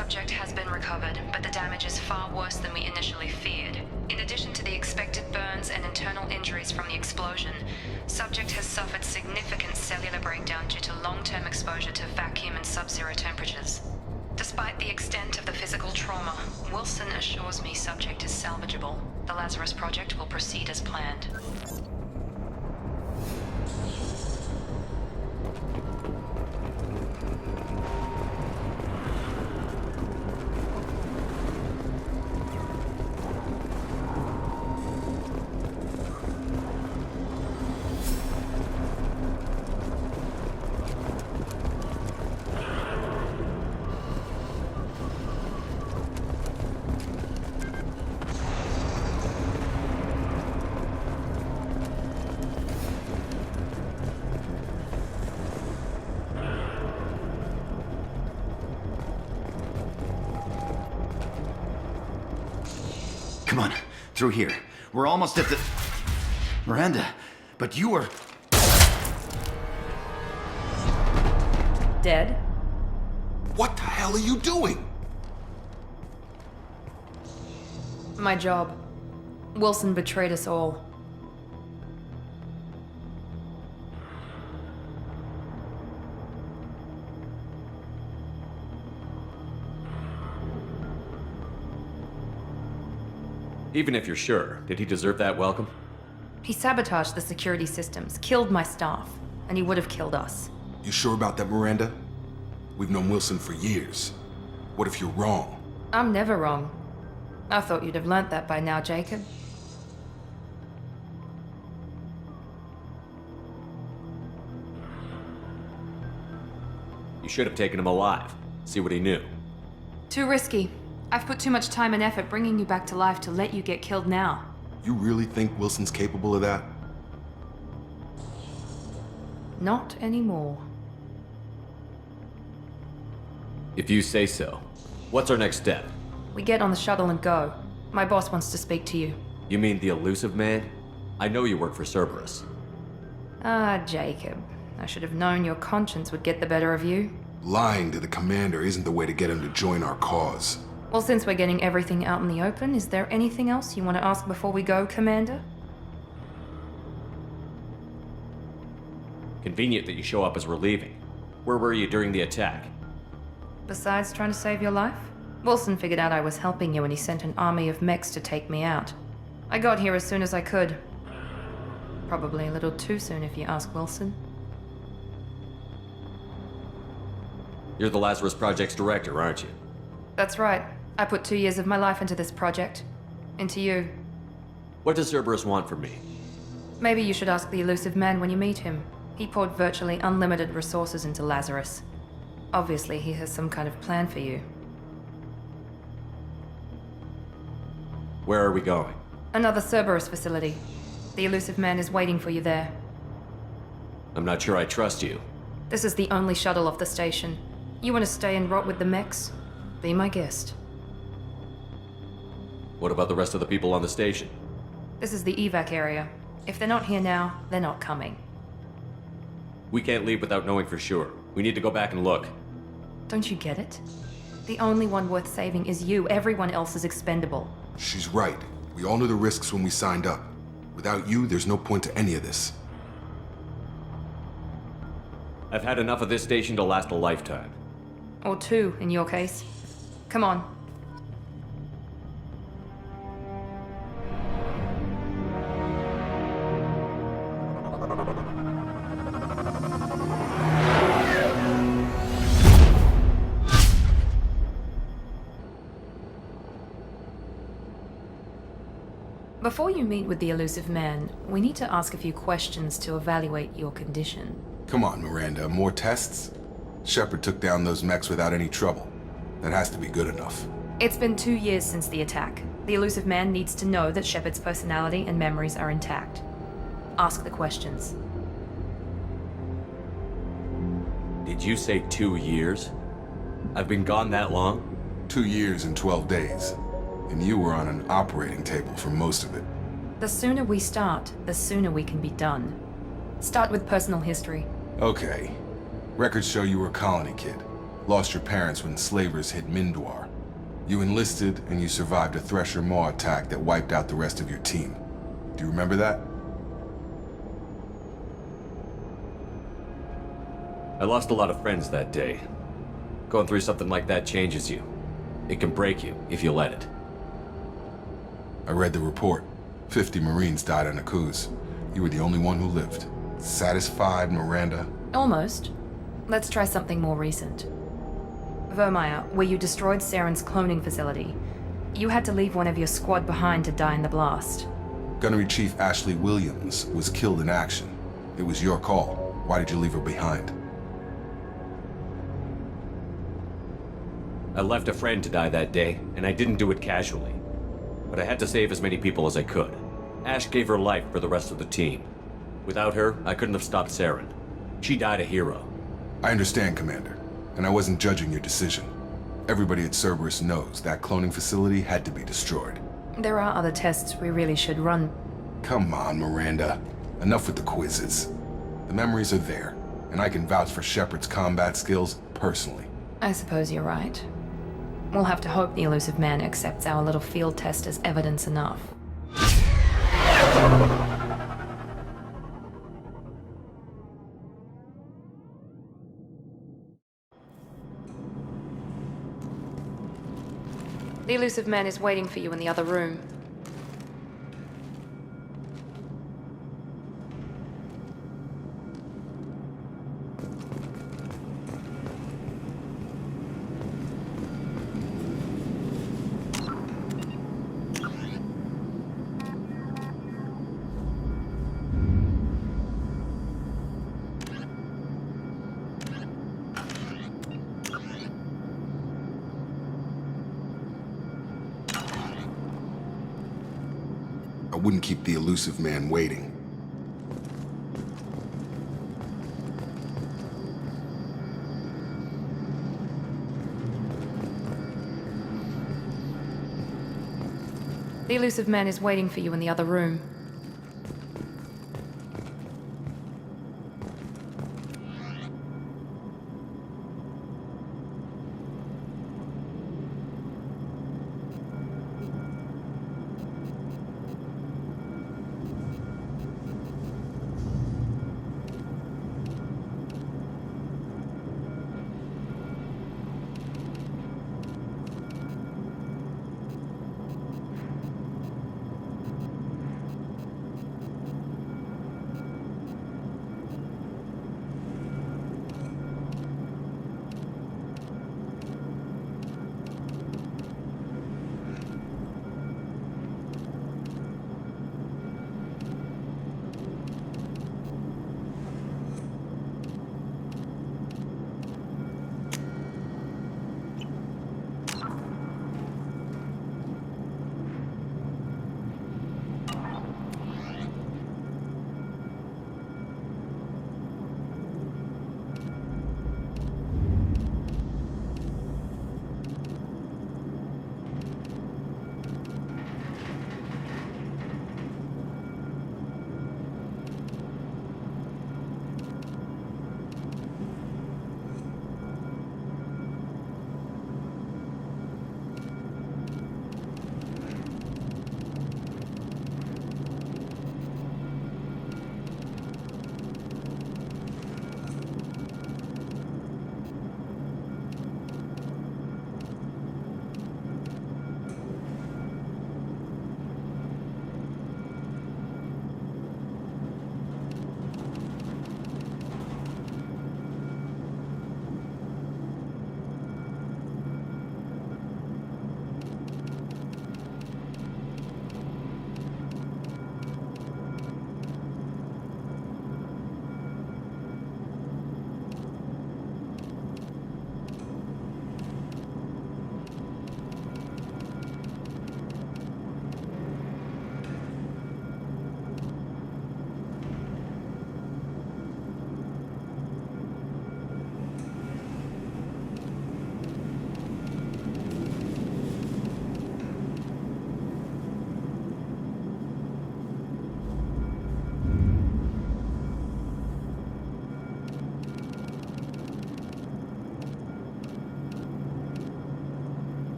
Subject has been recovered, but the damage is far worse than we initially feared. In addition to the expected burns and internal injuries from the explosion, Subject has suffered significant cellular breakdown due to long-term exposure to vacuum and sub-zero temperatures. Despite the extent of the physical trauma, Wilson assures me Subject is salvageable. The Lazarus Project will proceed as planned. Come on, through here. We're almost at the... Miranda, but you were... Dead? What the hell are you doing? My job. Wilson betrayed us all. Even if you're sure, did he deserve that welcome? He sabotaged the security systems, killed my staff, and he would have killed us. You sure about that, Miranda? We've known Wilson for years. What if you're wrong? I'm never wrong. I thought you'd have learnt that by now, Jacob. You should have taken him alive. See what he knew. Too risky. I've put too much time and effort bringing you back to life to let you get killed now. You really think Wilson's capable of that? Not anymore. If you say so. What's our next step? We get on the shuttle and go. My boss wants to speak to you. You mean the elusive man? I know you work for Cerberus. Ah, Jacob. I should have known your conscience would get the better of you. Lying to the commander isn't the way to get him to join our cause. Well, since we're getting everything out in the open, is there anything else you want to ask before we go, Commander? Convenient that you show up as we're leaving. Where were you during the attack? Besides trying to save your life? Wilson figured out I was helping you and he sent an army of mechs to take me out. I got here as soon as I could. Probably a little too soon if you ask Wilson. You're the Lazarus Project's director, aren't you? That's right. I put 2 years of my life into this project. Into you. What does Cerberus want from me? Maybe you should ask the elusive man when you meet him. He poured virtually unlimited resources into Lazarus. Obviously, he has some kind of plan for you. Where are we going? Another Cerberus facility. The elusive man is waiting for you there. I'm not sure I trust you. This is the only shuttle off the station. You want to stay and rot with the mechs? Be my guest. What about the rest of the people on the station? This is the evac area. If they're not here now, they're not coming. We can't leave without knowing for sure. We need to go back and look. Don't you get it? The only one worth saving is you. Everyone else is expendable. She's right. We all knew the risks when we signed up. Without you, there's no point to any of this. I've had enough of this station to last a lifetime. Or 2, in your case. Come on. Before you meet with the elusive man, we need to ask a few questions to evaluate your condition. Come on, Miranda, more tests? Shepard took down those mechs without any trouble. That has to be good enough. It's been 2 years since the attack. The elusive man needs to know that Shepard's personality and memories are intact. Ask the questions. Did you say 2 years? I've been gone that long? 2 years and 12 days. And you were on an operating table for most of it. The sooner we start, the sooner we can be done. Start with personal history. Okay. Records show you were a colony kid. Lost your parents when slavers hit Mindwar. You enlisted and you survived a Thresher Maw attack that wiped out the rest of your team. Do you remember that? I lost a lot of friends that day. Going through something like that changes you. It can break you if you let it. I read the report. 50 Marines died on Akuz. You were the only one who lived. Satisfied, Miranda? Almost. Let's try something more recent. Vermeer, where you destroyed Saren's cloning facility. You had to leave one of your squad behind to die in the blast. Gunnery Chief Ashley Williams was killed in action. It was your call. Why did you leave her behind? I left a friend to die that day, and I didn't do it casually. But I had to save as many people as I could. Ash gave her life for the rest of the team. Without her, I couldn't have stopped Saren. She died a hero. I understand, Commander, and I wasn't judging your decision. Everybody at Cerberus knows that cloning facility had to be destroyed. There are other tests we really should run. Come on, Miranda. Enough with the quizzes. The memories are there, and I can vouch for Shepard's combat skills personally. I suppose you're right. We'll have to hope the Elusive Man accepts our little field test as evidence enough. The Elusive Man is waiting for you in the other room. I wouldn't keep the Elusive Man waiting. The Elusive Man is waiting for you in the other room.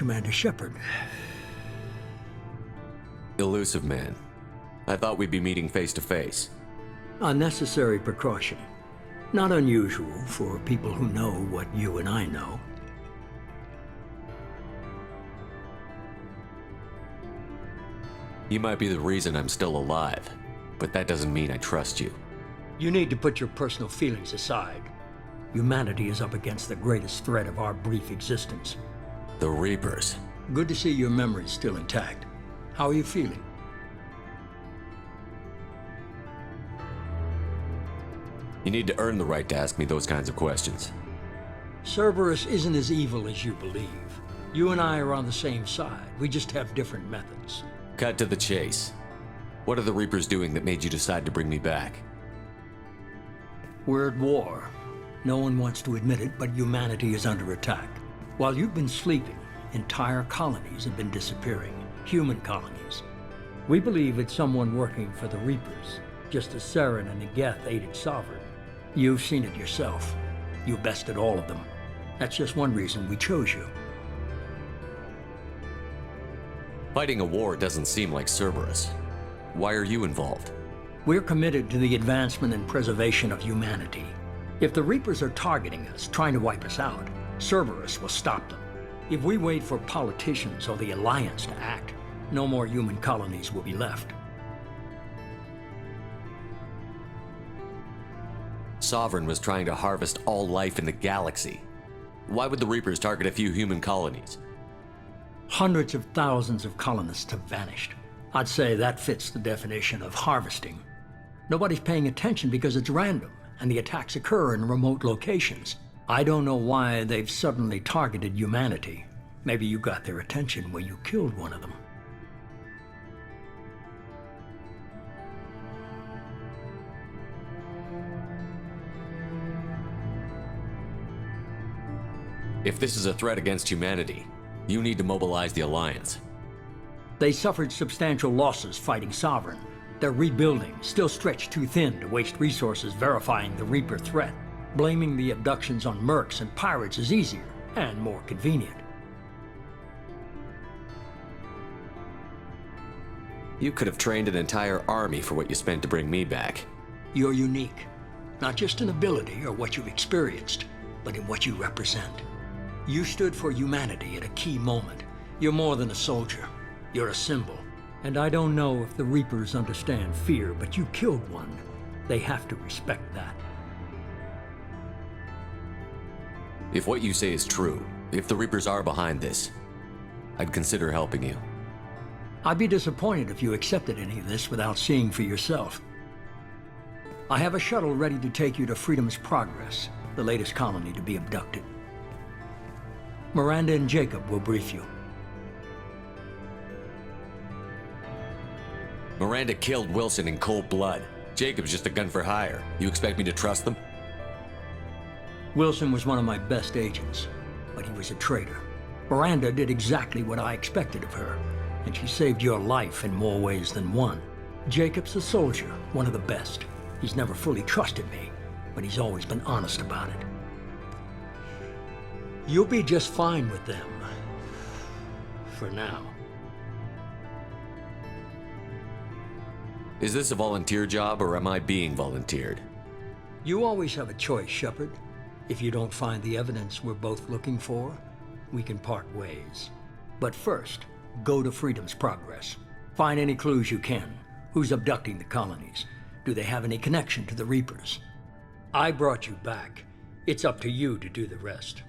Commander Shepard. Elusive man. I thought we'd be meeting face to face. A necessary precaution. Not unusual for people who know what you and I know. You might be the reason I'm still alive, but that doesn't mean I trust you. You need to put your personal feelings aside. Humanity is up against the greatest threat of our brief existence. The Reapers. Good to see your memory's still intact. How are you feeling? You need to earn the right to ask me those kinds of questions. Cerberus isn't as evil as you believe. You and I are on the same side. We just have different methods. Cut to the chase. What are the Reapers doing that made you decide to bring me back? We're at war. No one wants to admit it, but humanity is under attack. While you've been sleeping, entire colonies have been disappearing. Human colonies. We believe it's someone working for the Reapers, just as Saren and Negeth aided Sovereign. You've seen it yourself. You bested all of them. That's just one reason we chose you. Fighting a war doesn't seem like Cerberus. Why are you involved? We're committed to the advancement and preservation of humanity. If the Reapers are targeting us, trying to wipe us out, Cerberus will stop them. If we wait for politicians or the Alliance to act, no more human colonies will be left. Sovereign was trying to harvest all life in the galaxy. Why would the Reapers target a few human colonies? Hundreds of thousands of colonists have vanished. I'd say that fits the definition of harvesting. Nobody's paying attention because it's random, and the attacks occur in remote locations. I don't know why they've suddenly targeted humanity. Maybe you got their attention when you killed one of them. If this is a threat against humanity, you need to mobilize the Alliance. They suffered substantial losses fighting Sovereign. They're rebuilding, still stretched too thin to waste resources verifying the Reaper threat. Blaming the abductions on mercs and pirates is easier and more convenient. You could have trained an entire army for what you spent to bring me back. You're unique, not just in ability or what you've experienced, but in what you represent. You stood for humanity at a key moment. You're more than a soldier. You're a symbol. And I don't know if the Reapers understand fear, but you killed one. They have to respect that. If what you say is true, if the Reapers are behind this, I'd consider helping you. I'd be disappointed if you accepted any of this without seeing for yourself. I have a shuttle ready to take you to Freedom's Progress, the latest colony to be abducted. Miranda and Jacob will brief you. Miranda killed Wilson in cold blood. Jacob's just a gun for hire. You expect me to trust them? Wilson was one of my best agents, but he was a traitor. Miranda did exactly what I expected of her, and she saved your life in more ways than one. Jacob's a soldier, one of the best. He's never fully trusted me, but he's always been honest about it. You'll be just fine with them. For now. Is this a volunteer job, or am I being volunteered? You always have a choice, Shepard. If you don't find the evidence we're both looking for, we can part ways. But first, go to Freedom's Progress. Find any clues you can. Who's abducting the colonies? Do they have any connection to the Reapers? I brought you back. It's up to you to do the rest.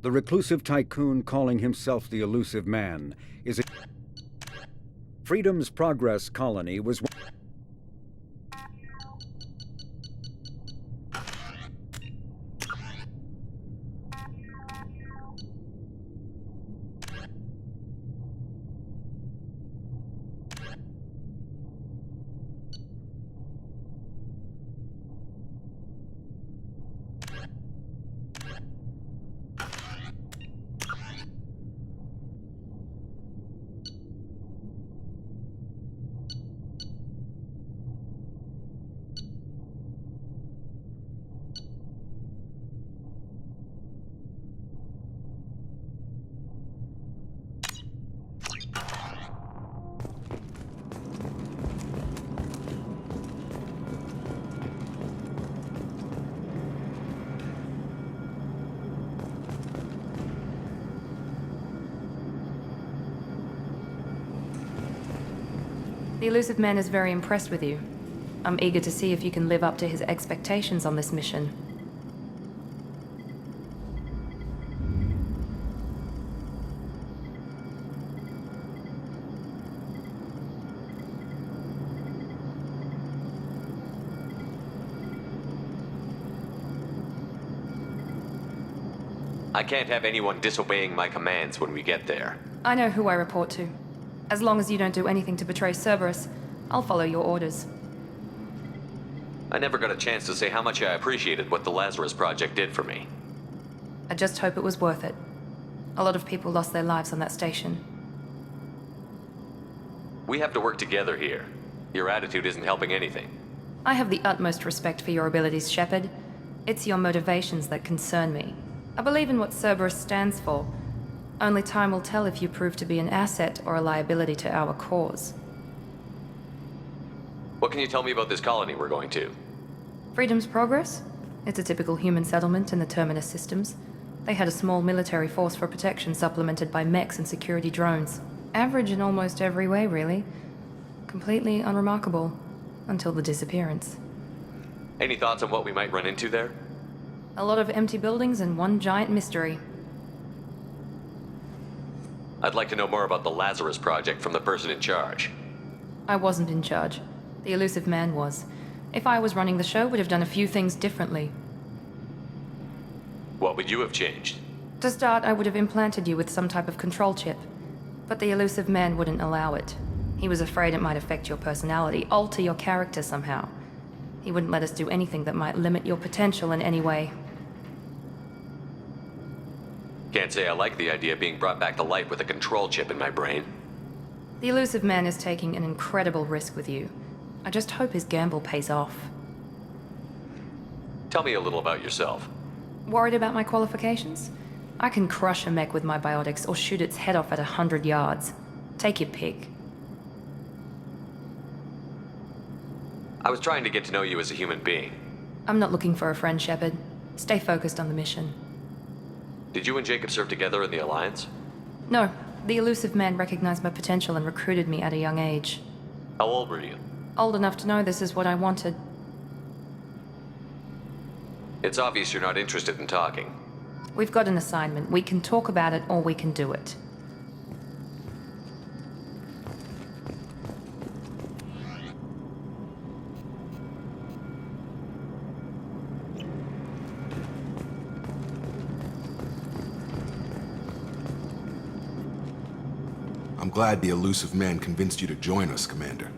The reclusive tycoon calling himself the Elusive Man is a... Freedom's Progress colony was... The Elusive Man is very impressed with you. I'm eager to see if you can live up to his expectations on this mission. I can't have anyone disobeying my commands when we get there. I know who I report to. As long as you don't do anything to betray Cerberus, I'll follow your orders. I never got a chance to say how much I appreciated what the Lazarus Project did for me. I just hope it was worth it. A lot of people lost their lives on that station. We have to work together here. Your attitude isn't helping anything. I have the utmost respect for your abilities, Shepard. It's your motivations that concern me. I believe in what Cerberus stands for. Only time will tell if you prove to be an asset or a liability to our cause. What can you tell me about this colony we're going to? Freedom's Progress? It's a typical human settlement in the Terminus systems. They had a small military force for protection supplemented by mechs and security drones. Average in almost every way, really. Completely unremarkable. Until the disappearance. Any thoughts on what we might run into there? A lot of empty buildings and one giant mystery. I'd like to know more about the Lazarus Project from the person in charge. I wasn't in charge. The Elusive Man was. If I was running the show, would have done a few things differently. What would you have changed? To start, I would have implanted you with some type of control chip. But the Elusive Man wouldn't allow it. He was afraid it might affect your personality, alter your character somehow. He wouldn't let us do anything that might limit your potential in any way. Can't say I like the idea of being brought back to life with a control chip in my brain. The Elusive Man is taking an incredible risk with you. I just hope his gamble pays off. Tell me a little about yourself. Worried about my qualifications? I can crush a mech with my biotics or shoot its head off at 100 yards. Take your pick. I was trying to get to know you as a human being. I'm not looking for a friend, Shepard. Stay focused on the mission. Did you and Jacob serve together in the Alliance? No, the Elusive Man recognized my potential and recruited me at a young age. How old were you? Old enough to know this is what I wanted. It's obvious you're not interested in talking. We've got an assignment. We can talk about it or we can do it. I'm glad the Elusive Man convinced you to join us, Commander.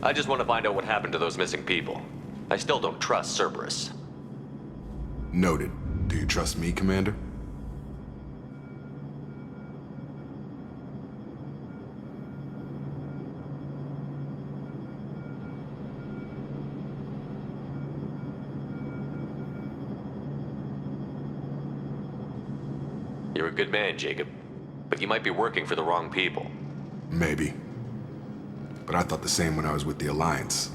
I just want to find out what happened to those missing people. I still don't trust Cerberus. Noted. Do you trust me, Commander? You're a good man, Jacob. But you might be working for the wrong people. Maybe. But I thought the same when I was with the Alliance.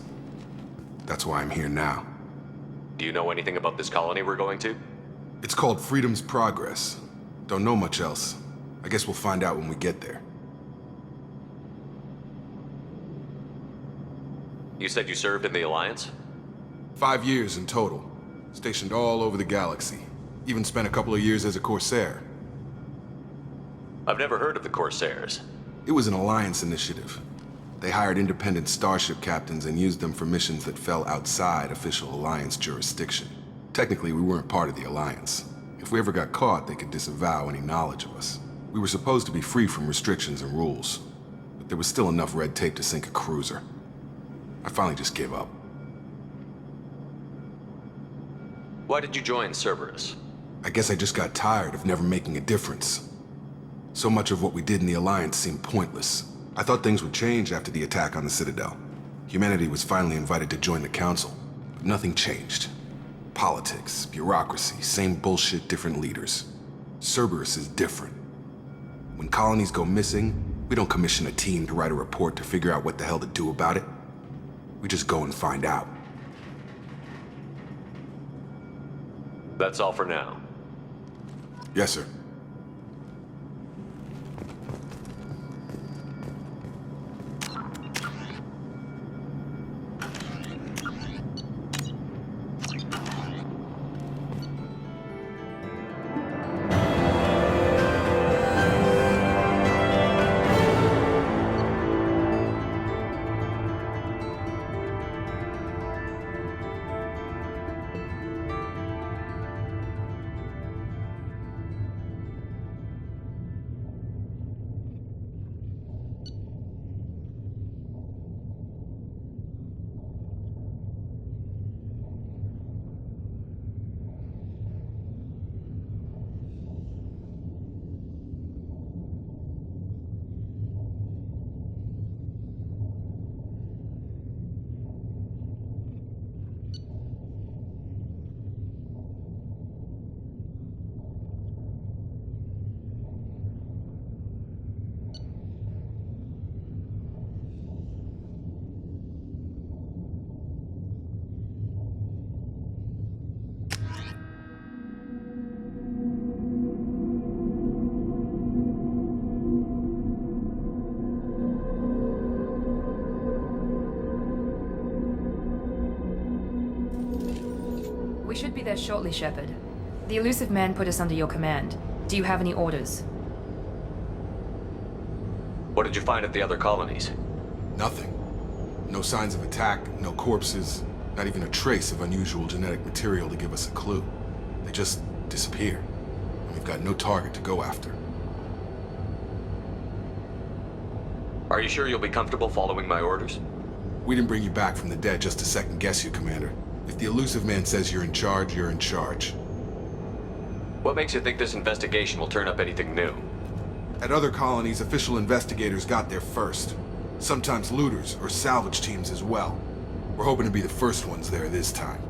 That's why I'm here now. Do you know anything about this colony we're going to? It's called Freedom's Progress. Don't know much else. I guess we'll find out when we get there. You said you served in the Alliance? 5 years in total. Stationed all over the galaxy. Even spent a couple of years as a Corsair. I've never heard of the Corsairs. It was an Alliance initiative. They hired independent starship captains and used them for missions that fell outside official Alliance jurisdiction. Technically, we weren't part of the Alliance. If we ever got caught, they could disavow any knowledge of us. We were supposed to be free from restrictions and rules, but there was still enough red tape to sink a cruiser. I finally just gave up. Why did you join Cerberus? I guess I just got tired of never making a difference. So much of what we did in the Alliance seemed pointless. I thought things would change after the attack on the Citadel. Humanity was finally invited to join the Council, but nothing changed. Politics, bureaucracy, same bullshit, different leaders. Cerberus is different. When colonies go missing, we don't commission a team to write a report to figure out what the hell to do about it. We just go and find out. That's all for now. Yes, sir. We should be there shortly, Shepard. The Elusive Man put us under your command. Do you have any orders? What did you find at the other colonies? Nothing. No signs of attack, no corpses, not even a trace of unusual genetic material to give us a clue. They just disappeared. And we've got no target to go after. Are you sure you'll be comfortable following my orders? We didn't bring you back from the dead just to second guess you, Commander. If the Elusive Man says you're in charge, you're in charge. What makes you think this investigation will turn up anything new? At other colonies, official investigators got there first. Sometimes looters or salvage teams as well. We're hoping to be the first ones there this time.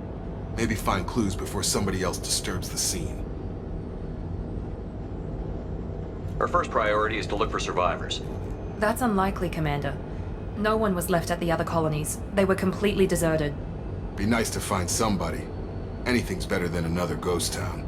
Maybe find clues before somebody else disturbs the scene. Our first priority is to look for survivors. That's unlikely, Commander. No one was left at the other colonies. They were completely deserted. Be nice to find somebody. Anything's better than another ghost town.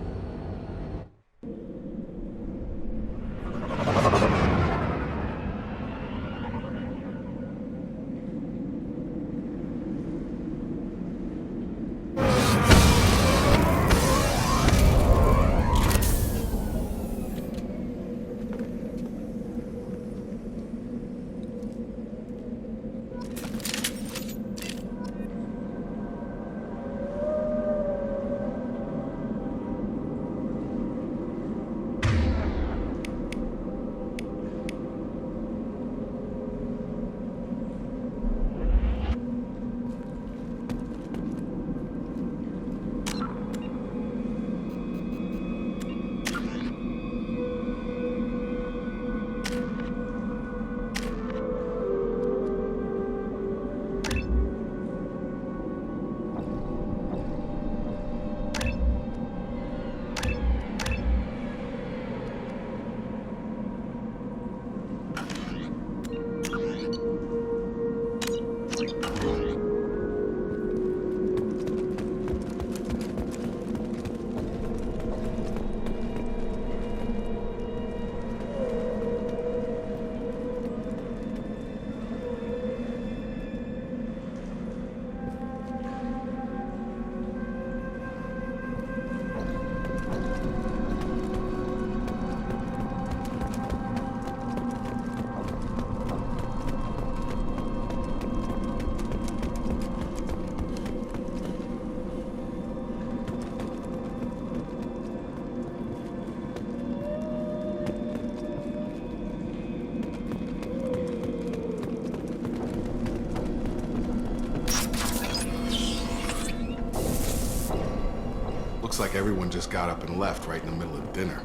like everyone just got up and left right in the middle of dinner.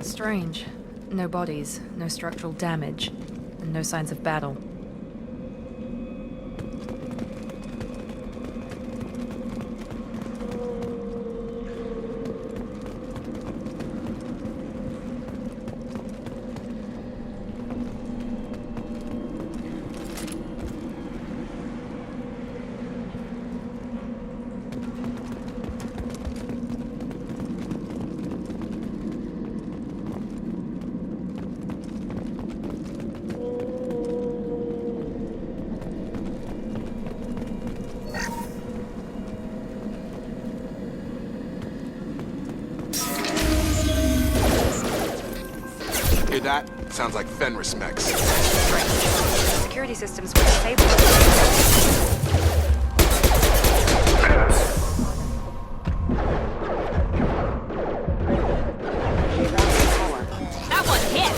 Strange. No bodies, no structural damage, and no signs of battle. Hear that? Sounds like Fenris mechs. Security systems were disabled. That one hit!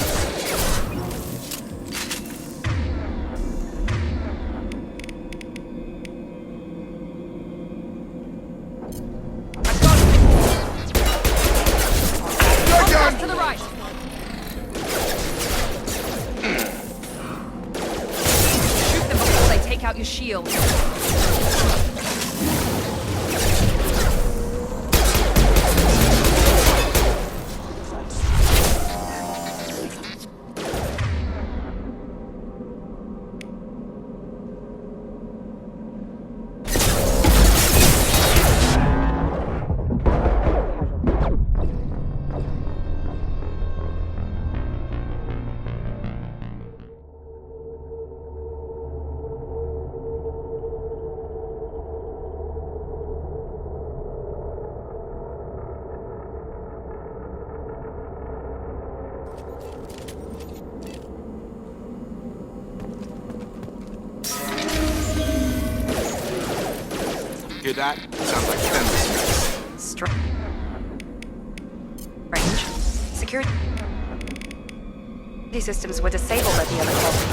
Contact to the right! Shoot them before they take out your shield. Hear that? Sounds like Fenris mechs. Strange. Security systems were disabled at the other colony.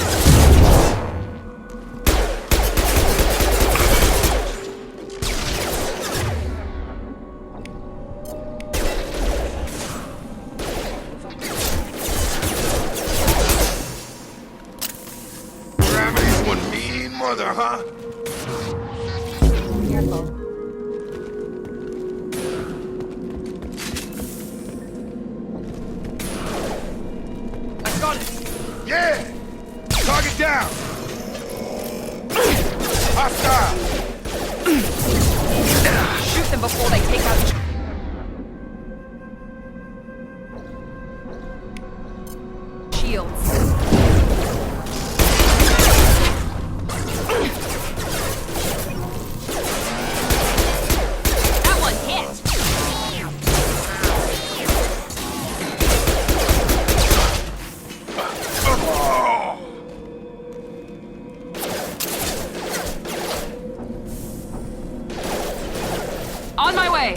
Gravity's one mean mother, huh? Careful. I got it! Yeah! Target down! Hostile! Shoot them before they take out shields. That one hit! On my way!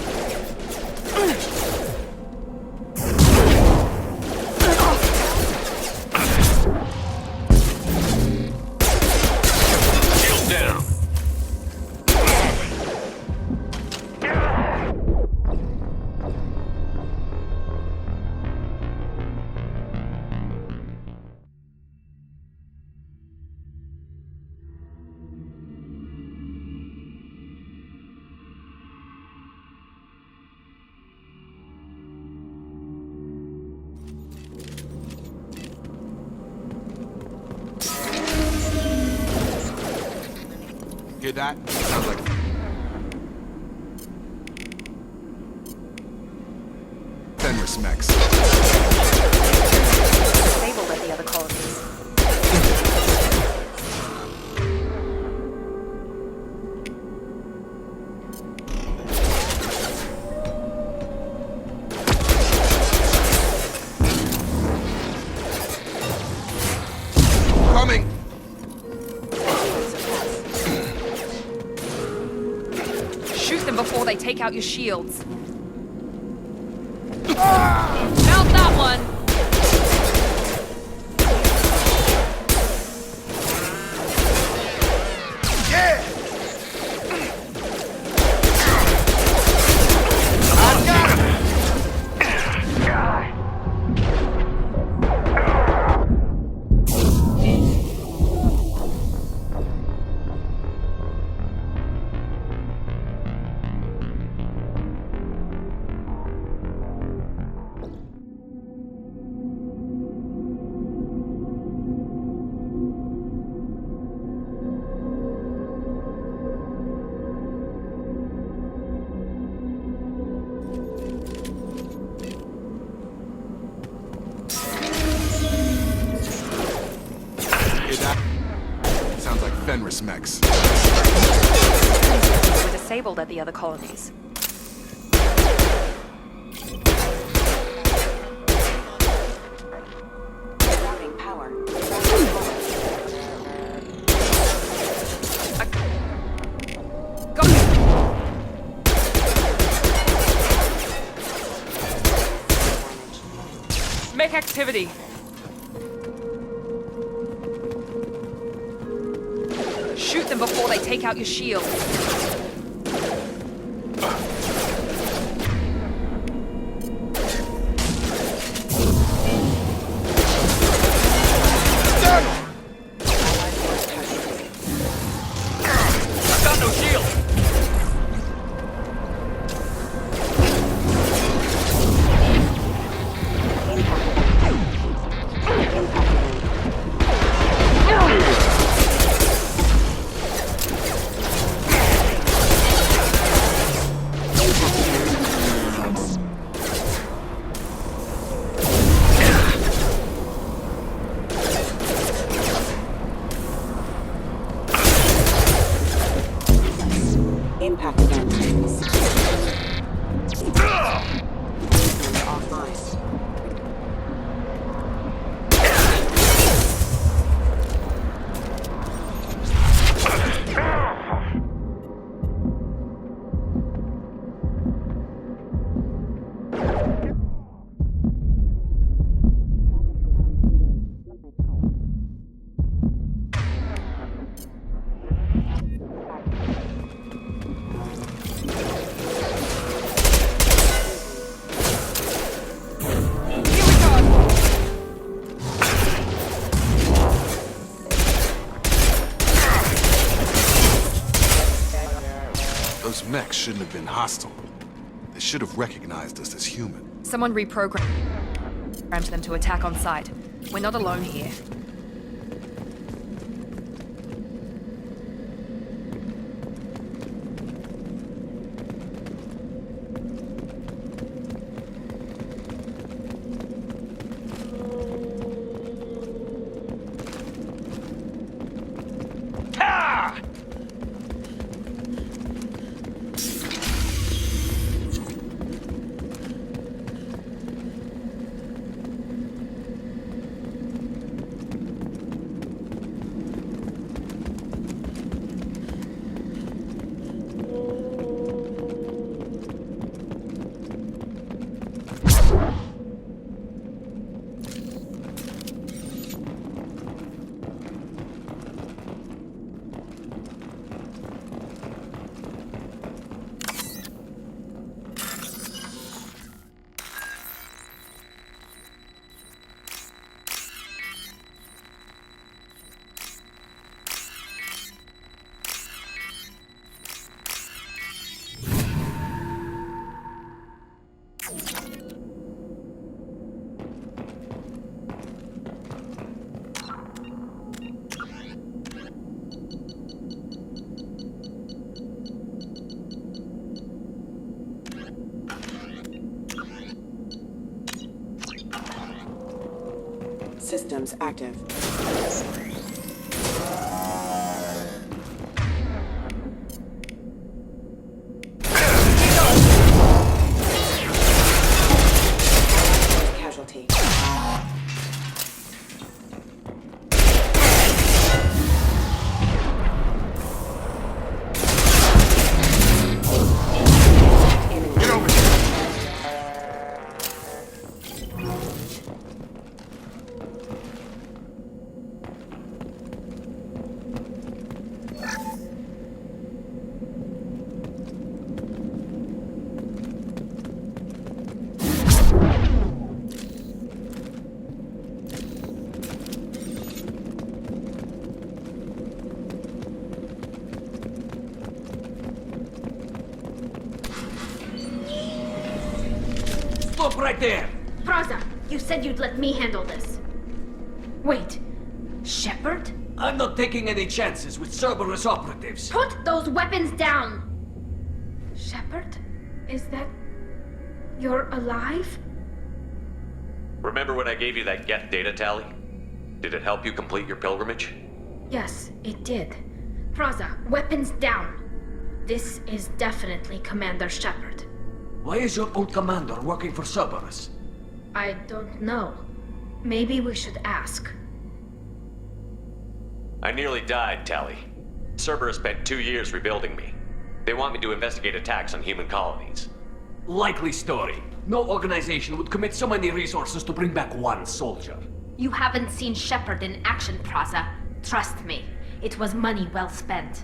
Shield down. Hear that? Sounds like Fenris mechs. Disabled at the other colonies. Coming! out your shields. Mount that one! Sounds like Fenris mechs. They were disabled at the other colonies. Routing power. Got Mech activity. Shoot them before they take out your shield. I've got no shield! Impact event. Offline. Those mechs shouldn't have been hostile. They should have recognized us as human. Someone reprogrammed them to attack on sight. We're not alone here. Systems active. Casualty. Stop right there! Praza, you said you'd let me handle this. Wait, Shepard? I'm not taking any chances with Cerberus operatives. Put those weapons down! Shepard? Is that... You're alive? Remember when I gave you that Geth data tally? Did it help you complete your pilgrimage? Yes, it did. Praza, weapons down! This is definitely Commander Shepard. Why is your old commander working for Cerberus? I don't know. Maybe we should ask. I nearly died, Tally. Cerberus spent 2 years rebuilding me. They want me to investigate attacks on human colonies. Likely story. No organization would commit so many resources to bring back one soldier. You haven't seen Shepard in action, Praza. Trust me, it was money well spent.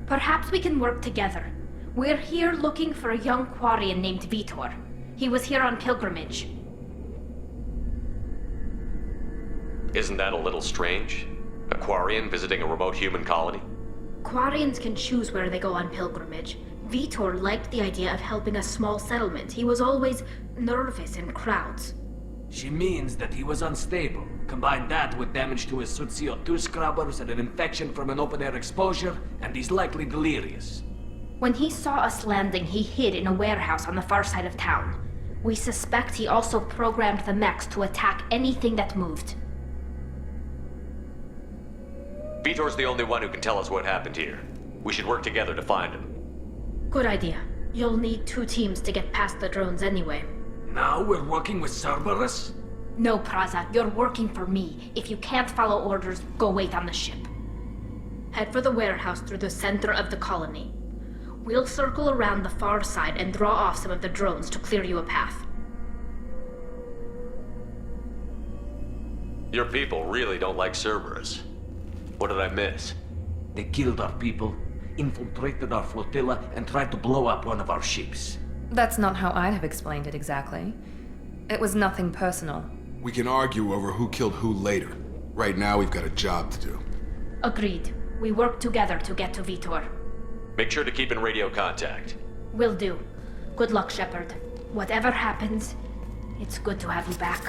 Perhaps we can work together. We're here looking for a young Quarian named Vitor. He was here on pilgrimage. Isn't that a little strange? A Quarian visiting a remote human colony? Quarians can choose where they go on pilgrimage. Vitor liked the idea of helping a small settlement. He was always nervous in crowds. She means that he was unstable. Combine that with damage to his suit CO2 scrubbers and an infection from an open-air exposure, and he's likely delirious. When he saw us landing, he hid in a warehouse on the far side of town. We suspect he also programmed the mechs to attack anything that moved. Vitor's the only one who can tell us what happened here. We should work together to find him. Good idea. You'll need 2 teams to get past the drones anyway. Now we're working with Cerberus? No, Praza, you're working for me. If you can't follow orders, go wait on the ship. Head for the warehouse through the center of the colony. We'll circle around the far side and draw off some of the drones to clear you a path. Your people really don't like Cerberus. What did I miss? They killed our people, infiltrated our flotilla, and tried to blow up one of our ships. That's not how I'd have explained it exactly. It was nothing personal. We can argue over who killed who later. Right now, we've got a job to do. Agreed. We work together to get to Vitor. Make sure to keep in radio contact. Will do. Good luck, Shepard. Whatever happens, it's good to have you back.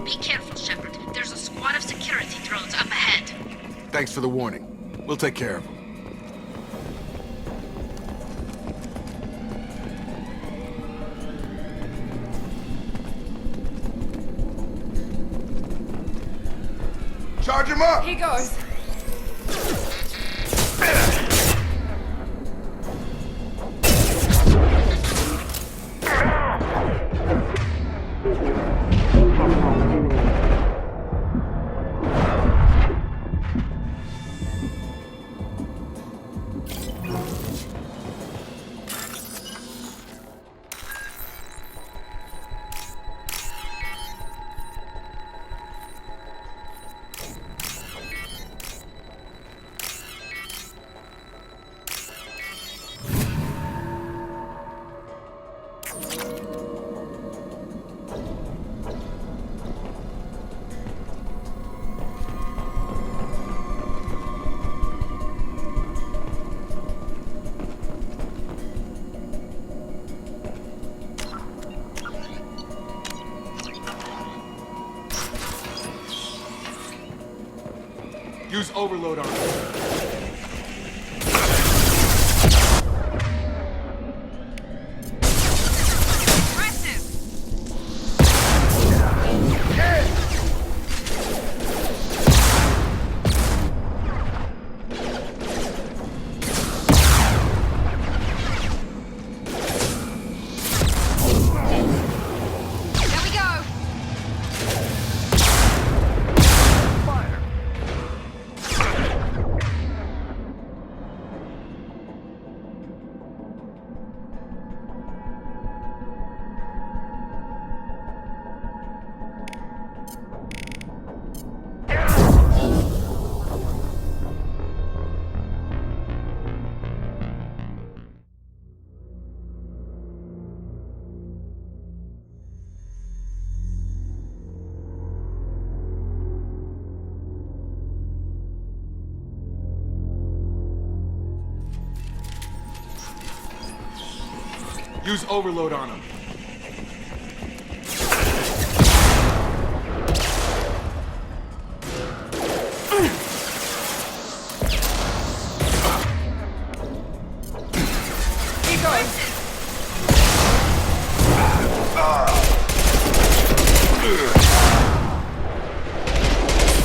Be careful, Shepard. There's a squad of security drones up ahead. Thanks for the warning. We'll take care of them. Charge him up! Here goes. Use overload armor. There we go. Use overload on him. Keep going.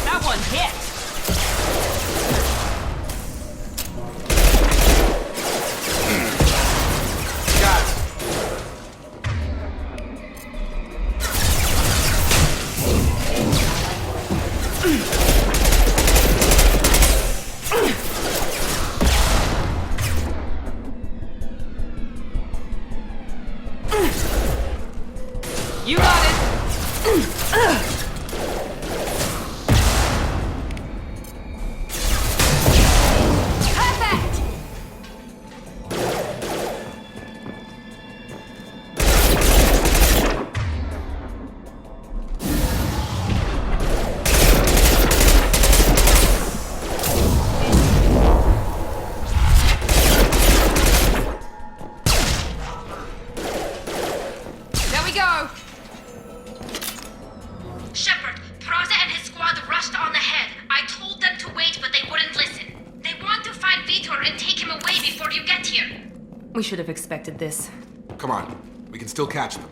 That one hit. You got it. Perfect. There we go. Shepard, Praza and his squad rushed on ahead. I told them to wait, but they wouldn't listen. They want to find Vitor and take him away before you get here. We should have expected this. Come on. We can still catch them.